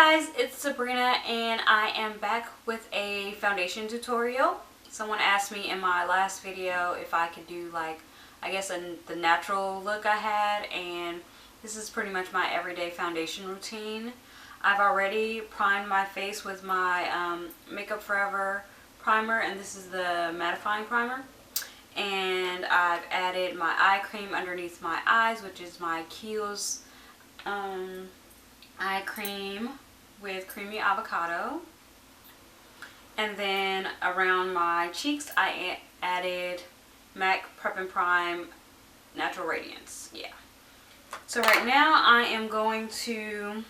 Guys, it's Sabrina and I am back with a foundation tutorial. Someone asked me in my last video if I could do like, I guess the natural look I had, and this is pretty much my everyday foundation routine. I've already primed my face with my Makeup Forever primer, and this is the Mattifying primer. And I've added my eye cream underneath my eyes, which is my Kiehls eye cream with creamy avocado. And then around my cheeks I added MAC Prep and Prime Natural Radiance. Yeah. So right now I am going to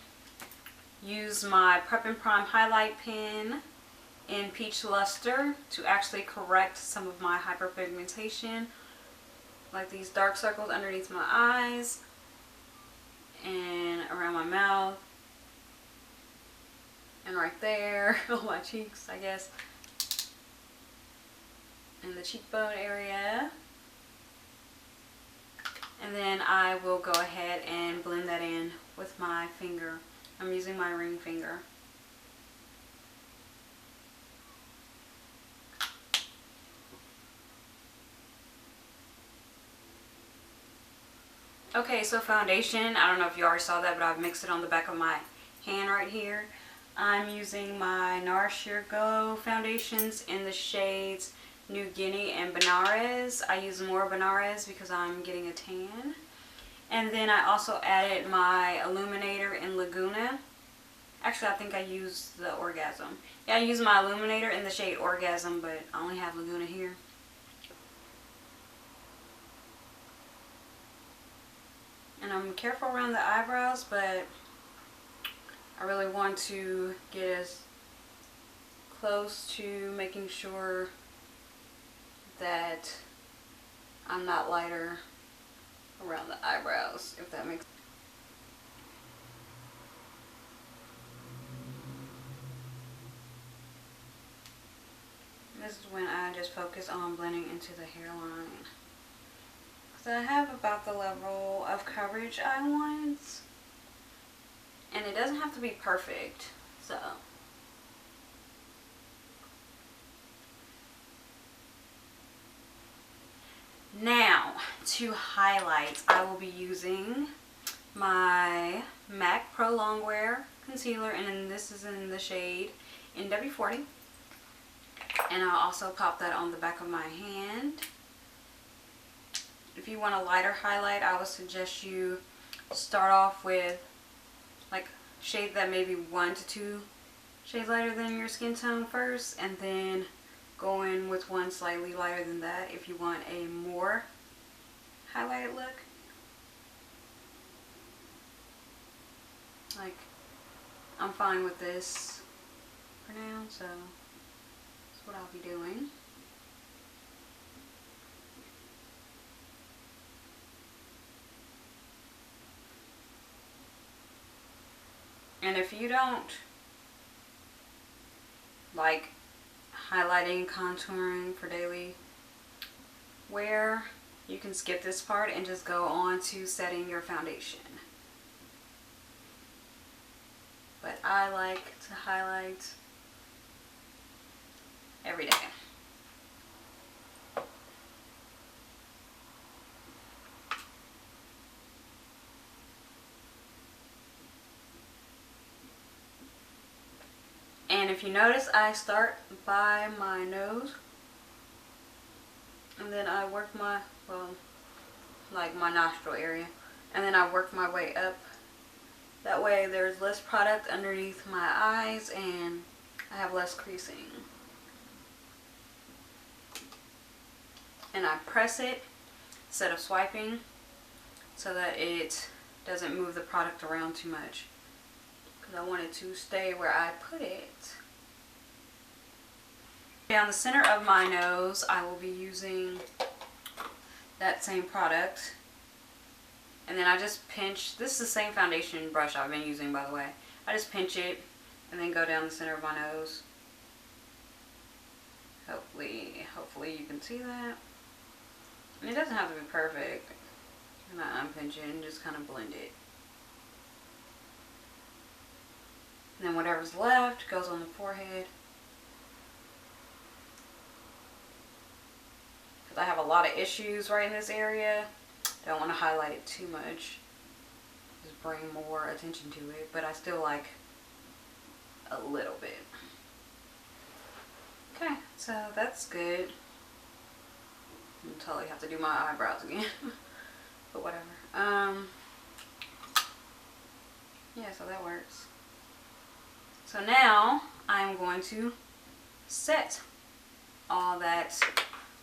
use my Prep and Prime highlight pen in Peach Luster to actually correct some of my hyperpigmentation, like these dark circles underneath my eyes and around my mouth and right there on my cheeks, I guess, in the cheekbone area. And then I will go ahead and blend that in with my finger. I'm using my ring finger. Okay, so foundation, I don't know if you already saw that, but I've mixed it on the back of my hand right here. I'm using my Nars Sheer Glow foundations in the shades New Guinea and Benares. I use more Benares because I'm getting a tan. And then I also added my Illuminator in Laguna. Actually, I think I used the Orgasm. Yeah, I used my Illuminator in the shade Orgasm, but I only have Laguna here. And I'm careful around the eyebrows, but I really want to get as close to making sure that I'm not lighter around the eyebrows, if that makes sense. This is when I just focus on blending into the hairline. So I have about the level of coverage I want, and it doesn't have to be perfect. So now to highlight, I will be using my MAC Pro Longwear concealer, and then this is in the shade NW40, and I'll also pop that on the back of my hand. If you want a lighter highlight, I would suggest you start off with like shade that maybe 1 to 2 shades lighter than your skin tone first, and then go in with one slightly lighter than that if you want a more highlighted look. Like, I'm fine with this for now, so that's what I'll be doing. And if you don't like highlighting, contouring for daily wear, you can skip this part and just go on to setting your foundation. But I like to highlight every day. And if you notice, I start by my nose, and then I work my, well, like my nostril area, and then I work my way up. That way there's less product underneath my eyes and I have less creasing. And I press it instead of swiping so that it doesn't move the product around too much, because I want it to stay where I put it. Down the center of my nose, I will be using that same product. And then I just pinch, this is the same foundation brush I've been using, by the way. I just pinch it and then go down the center of my nose. Hopefully you can see that. And it doesn't have to be perfect. And I unpinch it and just kind of blend it. And then whatever's left goes on the forehead. Because I have a lot of issues right in this area. Don't want to highlight it too much. Just bring more attention to it. But I still like a little bit. Okay, so that's good. I totally have to do my eyebrows again. But whatever. Yeah, so that works. So now I'm going to set all that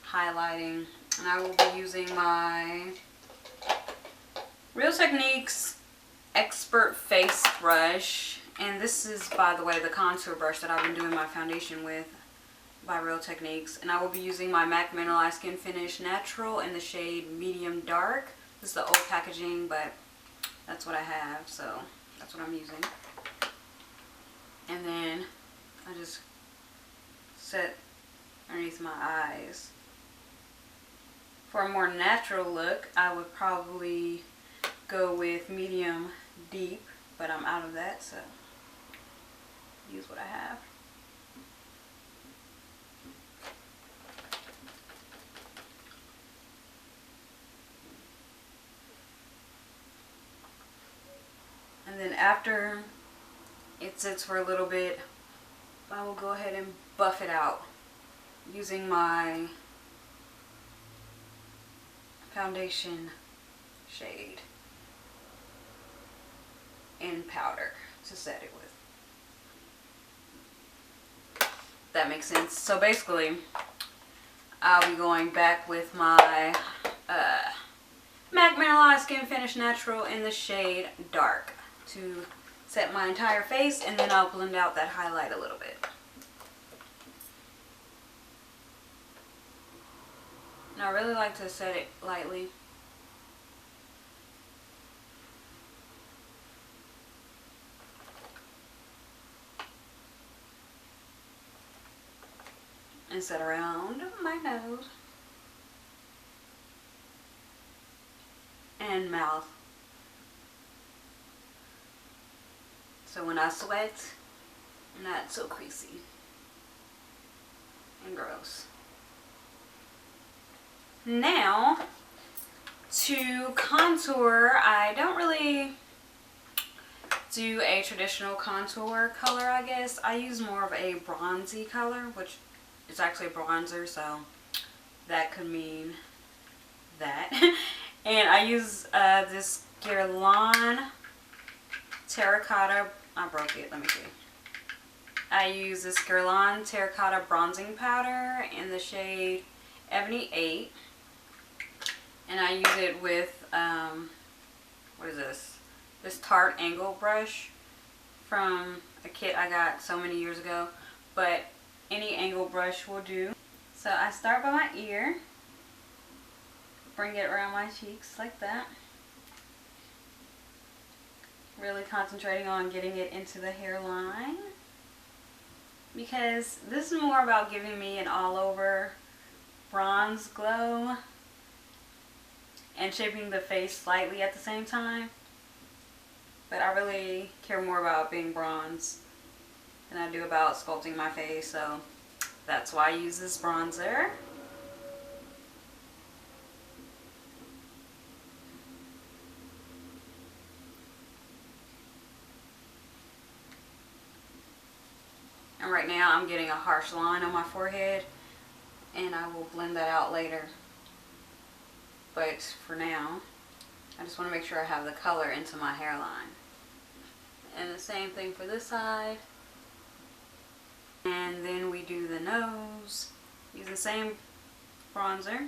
highlighting, and I will be using my Real Techniques Expert Face Brush, and this is, by the way, the contour brush that I've been doing my foundation with by Real Techniques. And I will be using my MAC Mineralize Skinfinish Natural in the shade Medium Dark. This is the old packaging, but that's what I have, so that's what I'm using. And then I just set underneath my eyes. For a more natural look, I would probably go with medium deep, but I'm out of that, so use what I have. And then after it sits for a little bit, I will go ahead and buff it out using my foundation shade in powder to set it with. That makes sense. So basically, I'll be going back with my MAC Mineralize Skinfinish Natural in the shade Dark to set my entire face, and then I'll blend out that highlight a little bit. And I really like to set it lightly. And set around my nose and mouth. So when I sweat, I'm not so creasy and gross. Now, to contour, I don't really do a traditional contour color, I guess. I use more of a bronzy color, which is actually a bronzer, so that could mean that. And I use this Guerlain Terracotta. I broke it, let me see. I use this Guerlain Terracotta bronzing powder in the shade Ebony 8. And I use it with, what is this? This Tarte angle brush from a kit I got so many years ago. But any angle brush will do. So I start by my ear. Bring it around my cheeks like that. Really concentrating on getting it into the hairline, because this is more about giving me an all over bronze glow and shaping the face slightly at the same time. But I really care more about being bronze than I do about sculpting my face, so that's why I use this bronzer. And right now I'm getting a harsh line on my forehead, and I will blend that out later. But for now, I just want to make sure I have the color into my hairline. And the same thing for this side. And then we do the nose. Use the same bronzer.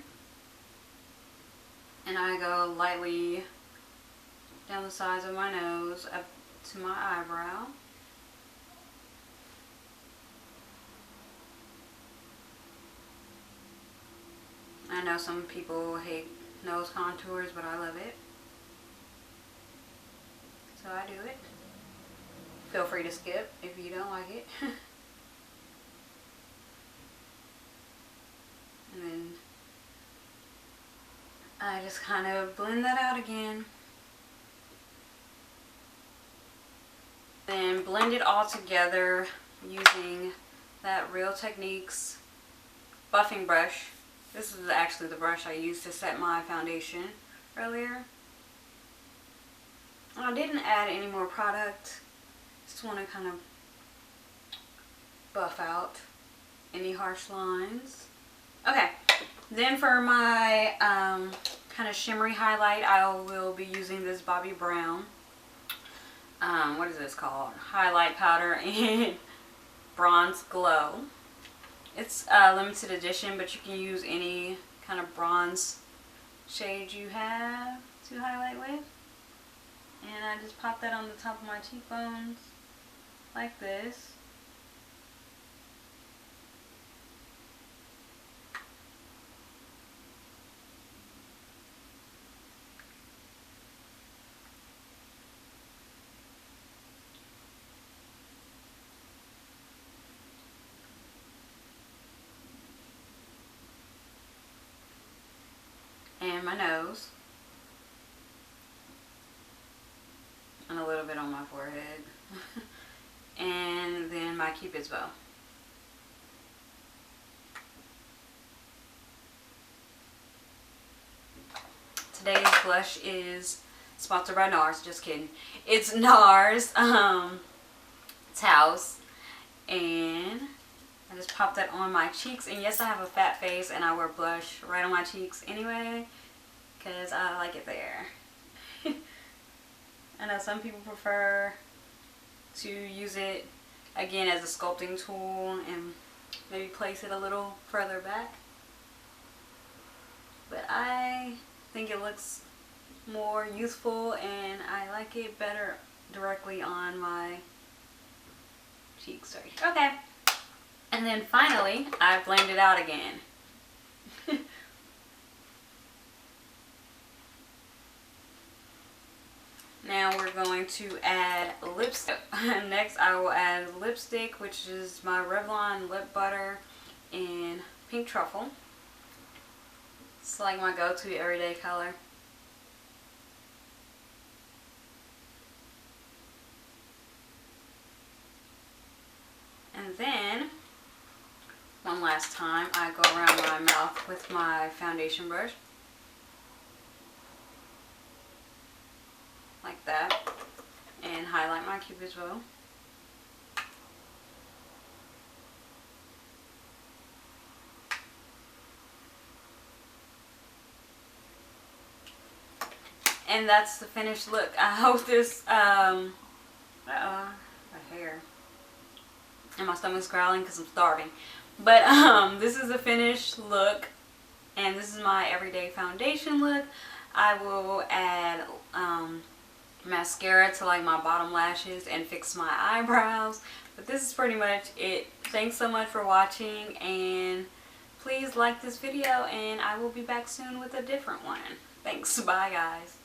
And I go lightly down the sides of my nose up to my eyebrow. I know some people hate nose contours, but I love it. So I do it. Feel free to skip if you don't like it. And then I just kind of blend that out again. Then blend it all together using that Real Techniques buffing brush. This is actually the brush I used to set my foundation earlier. I didn't add any more product. Just want to kind of buff out any harsh lines. Okay, then for my kind of shimmery highlight, I will be using this Bobbi Brown. What is this called? Highlight powder in Bronze Glow. It's a limited edition, but you can use any kind of bronze shade you have to highlight with. And I just pop that on the top of my cheekbones like this. And my nose. And a little bit on my forehead. And then my Cupid's bow. Today's blush is sponsored by Nars. Just kidding. It's Nars Taos. And I just pop that on my cheeks. And yes, I have a fat face and I wear blush right on my cheeks anyway, because I like it there. I know some people prefer to use it again as a sculpting tool and maybe place it a little further back. But I think it looks more youthful and I like it better directly on my cheeks. Okay. And then finally, I blend it out again. Now we're going to add lipstick. Next I will add lipstick, which is my Revlon lip butter in Pink Truffle. It's like my go-to everyday color. And then, one last time, I go around my mouth with my foundation brush. Like that. And highlight my Cupid's bow. And that's the finished look. I hope this, my hair. And my stomach's growling because I'm starving. But this is the finished look. And this is my everyday foundation look. I will add mascara to like my bottom lashes and fix my eyebrows. But this is pretty much it. Thanks so much for watching. And please like this video. And I will be back soon with a different one. Thanks. Bye guys.